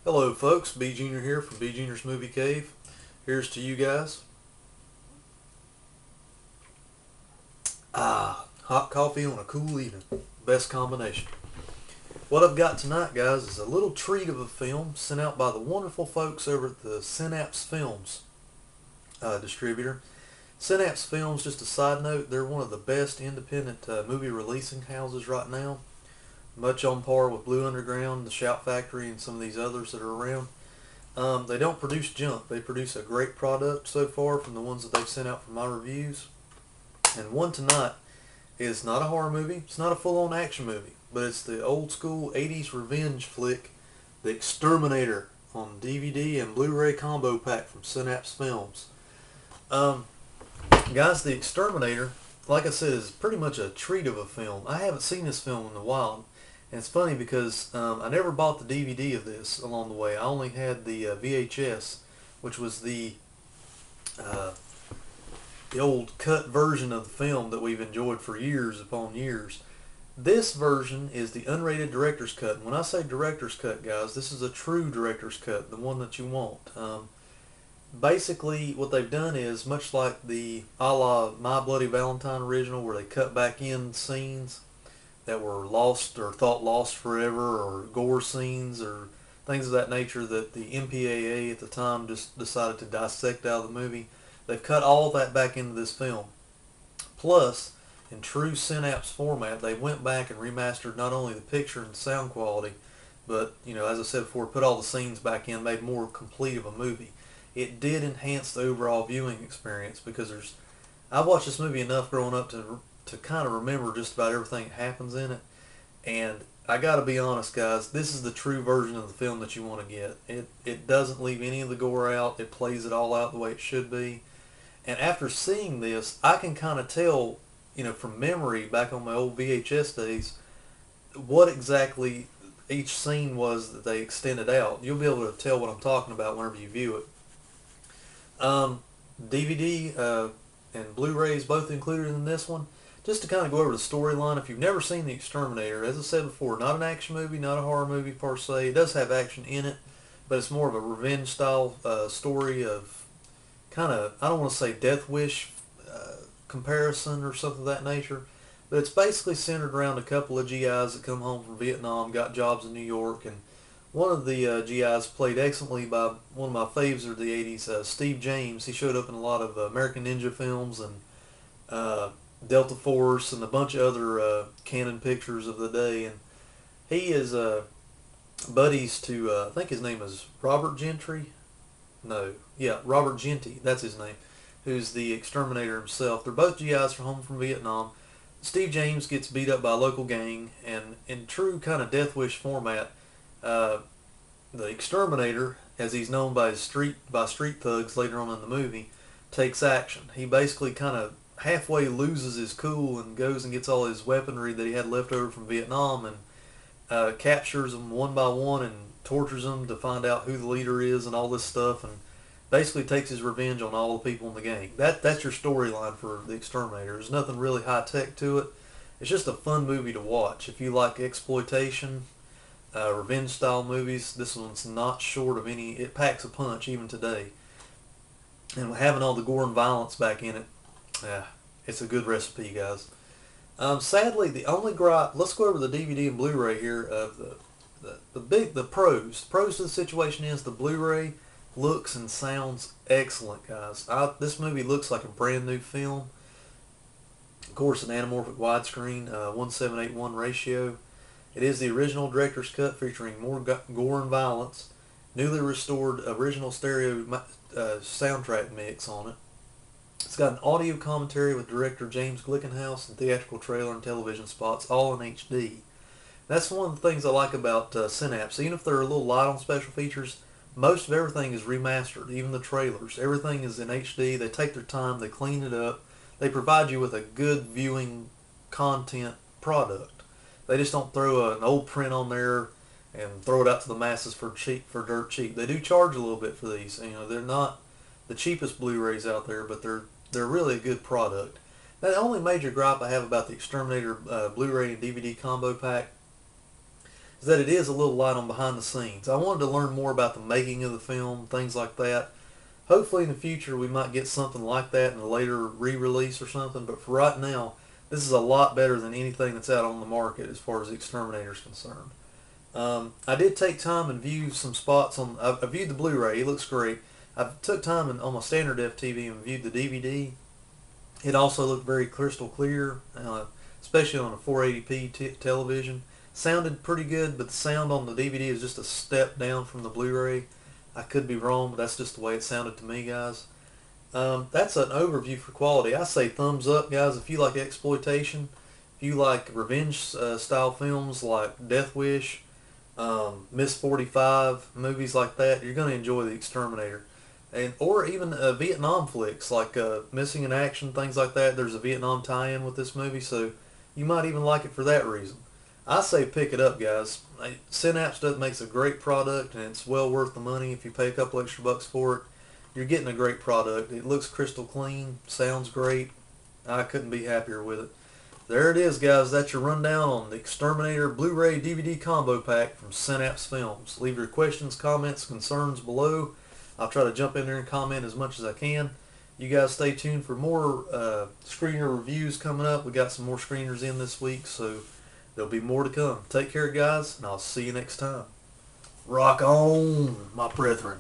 Hello folks, B Junior here from B Junior's Movie Cave. Here's to you guys. Hot coffee on a cool evening. Best combination. What I've got tonight, guys, is a little treat of a film sent out by the wonderful folks over at the Synapse Films distributor. Synapse Films, just a side note, they're one of the best independent movie releasing houses right now. Much on par with Blue Underground, the Shout Factory, and some of these others that are around. They don't produce junk. They produce a great product so far from the ones that they've sent out for my reviews. And one tonight is not a horror movie. It's not a full-on action movie. But it's the old school 80s revenge flick, The Exterminator, on DVD and Blu-ray combo pack from Synapse Films. Guys, The Exterminator, like I said, is pretty much a treat of a film. I haven't seen this film in a while. And it's funny because I never bought the DVD of this along the way. I only had the VHS, which was the old cut version of the film that we've enjoyed for years upon years. This version is the unrated director's cut. And when I say director's cut, guys, this is a true director's cut, the one that you want. Basically, what they've done is, much like the a la My Bloody Valentine original, where they cut back in scenes that were lost or thought lost forever, or gore scenes or things of that nature that the MPAA at the time just decided to dissect out of the movie. They've cut all that back into this film. Plus, in true Synapse format, they went back and remastered not only the picture and sound quality, but, you know, as I said before, put all the scenes back in, made more complete of a movie. It did enhance the overall viewing experience because I've watched this movie enough growing up to kind of remember just about everything that happens in it. And I gotta be honest, guys, this is the true version of the film that you want to get. It doesn't leave any of the gore out. It plays it all out the way it should be. And after seeing this, I can kind of tell, you know, from memory back on my old VHS days, what exactly each scene was that they extended out. You'll be able to tell what I'm talking about whenever you view it. DVD and Blu-rays both included in this one. Just to kind of go over the storyline, if you've never seen The Exterminator, as I said before, not an action movie, not a horror movie per se. It does have action in it, but it's more of a revenge style story of kind of, I don't want to say Death Wish comparison or something of that nature, but it's basically centered around a couple of GIs that come home from Vietnam, got jobs in New York, and one of the GIs played excellently by one of my faves of the 80s, Steve James. He showed up in a lot of American Ninja films and Delta Force and a bunch of other canon pictures of the day, and he is buddies to I think his name is Robert Gentry. No, yeah, Robert Genty, that's his name, who's the Exterminator himself. They're both GIs from home from Vietnam. Steve James gets beat up by a local gang, and in true kind of Death Wish format, the Exterminator, as he's known by street thugs later on in the movie, takes action. He basically kind of halfway loses his cool and goes and gets all his weaponry that he had left over from Vietnam and captures them one by one and tortures them to find out who the leader is and all this stuff, and basically takes his revenge on all the people in the gang. That's your storyline for The Exterminator. There's nothing really high tech to it. It's just a fun movie to watch. If you like exploitation, revenge style movies, this one's not short of any. It packs a punch even today. And having all the gore and violence back in it, it's a good recipe, guys. Sadly, the only gripe, let's go over the DVD and Blu-ray here of the pros. The pros to the situation is the Blu-ray looks and sounds excellent, guys. This movie looks like a brand new film. Of course, an anamorphic widescreen, 1:7:8:1 ratio. It is the original director's cut featuring more gore and violence, newly restored original stereo soundtrack mix on it. It's got an audio commentary with director James Glickenhaus and theatrical trailer and television spots, all in HD. That's one of the things I like about Synapse. Even if they're a little light on special features, most of everything is remastered, even the trailers. Everything is in HD. They take their time, they clean it up. They provide you with a good viewing content product. They just don't throw an old print on there and throw it out to the masses for dirt cheap. They do charge a little bit for these. You know, they're not the cheapest Blu-rays out there, but they're really a good product. Now, the only major gripe I have about the Exterminator Blu-ray and DVD combo pack is that it is a little light on behind the scenes. I wanted to learn more about the making of the film, things like that. Hopefully in the future we might get something like that in a later re-release or something, but for right now, this is a lot better than anything that's out on the market as far as Exterminator is concerned. I did take time and view some spots on. I viewed the Blu-ray. It looks great. I took time on my standard def TV and viewed the DVD. It also looked very crystal clear, especially on a 480p television. Sounded pretty good, but the sound on the DVD is just a step down from the Blu-ray. I could be wrong, but that's just the way it sounded to me, guys. That's an overview for quality. I say thumbs up, guys, if you like exploitation. If you like revenge style films like Death Wish, Miss 45, movies like that, you're going to enjoy The Exterminator. Or even Vietnam flicks like Missing in Action, things like that. There's a Vietnam tie-in with this movie, so you might even like it for that reason. I say pick it up, guys. Synapse makes a great product, and it's well worth the money if you pay a couple extra bucks for it. You're getting a great product. It looks crystal clean, sounds great. I couldn't be happier with it. There it is, guys. That's your rundown on the Exterminator Blu-ray DVD combo pack from Synapse Films. Leave your questions, comments, concerns below. I'll try to jump in there and comment as much as I can. You guys stay tuned for more screener reviews coming up. We got some more screeners in this week, so there'll be more to come. Take care, guys, and I'll see you next time. Rock on, my brethren.